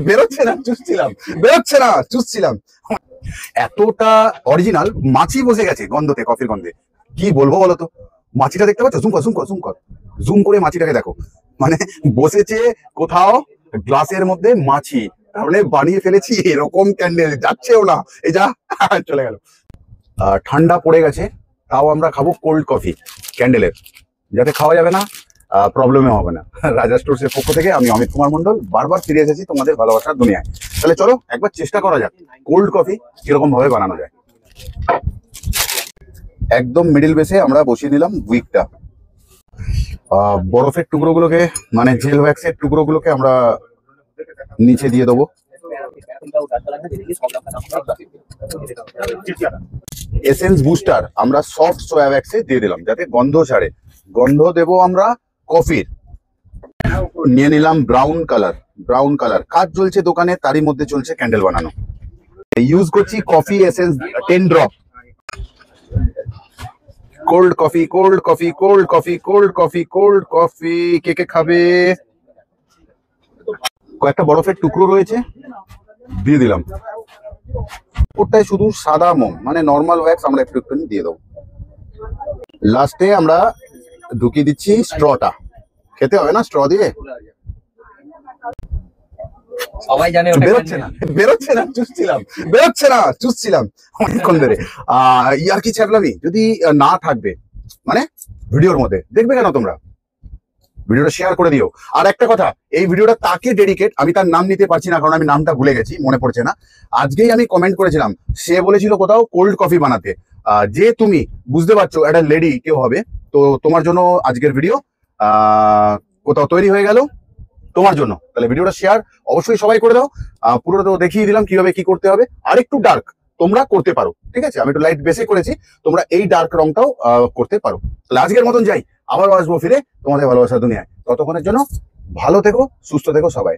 বেরোচ্ছে না, চুষছিলাম, বেরোচ্ছে না, চুষছিলাম। এতটা অরিজিনাল, মাছি বসে গেছে গন্ধতে, কফির গন্ধে। কি বলবো বলতো? মাছিটা দেখতে পাচ্ছ? জুম কর, জুম কর, জুম কর, জুম করে মাছিটাকে দেখো। মানে বসেছে কোথাও গ্লাসের মধ্যে মাছি, তাহলে বানিয়ে ফেলেছি এরকম ক্যান্ডেল, যাচ্ছেও না, এই যা চলে গেল। ঠান্ডা পড়ে গেছে, তাও আমরা খাবো কোল্ড কফি ক্যান্ডেলের, যাতে খাওয়া যাবে না, প্রবলেমে হবে না। রাজা স্টোর্স এর পক্ষ থেকে আমি অমিত কুমার মন্ডল বারবার ফিরে এসেছি তোমাদের ভালোবাসার দুনিয়ায়। তাহলে চলো একবার চেষ্টা করা যাক কোল্ড কফি কিরকম ভাবে বানানো যায়। একদম মিডিল বেসে আমরা বসিয়ে দিলাম উইকটা। বরফের টুকরোগুলোকে, মানে জেল ওয়্যাক্সের টুকরোগুলোকে আমরা নিচে দিয়ে দেবো। এসেন্স বুস্টার আমরা সফট সোয়া ওয়্যাক্সে দিয়ে দিলাম যাতে গন্ধ ছাড়ে। গন্ধ দেবো আমরা কফির। নিয়ে নিলাম ব্রাউন কালার, ব্রাউন কালার। কাজ চলছে দোকানে, তারই মধ্যে চলছে ক্যান্ডেল বানানো। ইউজ করছি coffee essence 10 drop. Cold coffee, cold coffee, cold coffee, cold coffee, cold coffee. কে কে খাবে? কয়েকটা বরফের টুকরো রয়েছে, দিয়ে দিলাম। ওটাই শুধু সাদা মোম, মানে নর্মাল ওয়্যাক্স আমরা একটু একটু দিয়ে দেবো। লাস্টে আমরা ঢুকিয়ে দিচ্ছি স্ট্রটা। খেতে হবে না স্ট্র দিয়ে? সবাই জানে বেরোচ্ছে না, বেরোচ্ছে না, চুষছিলাম, বেরোচ্ছে না, চুষছিলাম অনেকক্ষণ ধরে। ইয়ার কি ছাড়লামই যদি না থাকবে মানে ভিডিওর মধ্যে, দেখবে কেন তোমরা? ভিডিওটা শেয়ার করে দিও। আর একটা কথা, এই ভিডিওটা তাকে ডেডিকেট, আমি তার নাম নিতে পারছি না কারণ আমি নামটা ভুলে গেছি, মনে পড়ছে না। আজকেই আমি কমেন্ট করেছিলাম, সে বলেছিল কোথাও কোল্ড কফি বানাতে। যে তুমি বুঝতে পারছো একটা লেডি কেউ হবে, তো তোমার জন্য আজকের ভিডিও কোথাও তৈরি হয়ে গেল তোমার জন্য। তাহলে ভিডিওটা শেয়ার অবশ্যই সবাই করে দাও। পুরোটা তো দেখিয়ে দিলাম কিভাবে কি করতে হবে। আর একটু ডার্ক তোমরা করতে পারো, ঠিক আছে? আমি একটু লাইট বেসে করেছি, তোমরা এই ডার্ক রংটাও করতে পারো। তাহলে আজকের মতন যাই, আবার আসবো ফিরে তোমাদের ভালোবাসার দুনিয়ায়। ততক্ষণের জন্য ভালো থেকো, সুস্থ থেকো সবাই।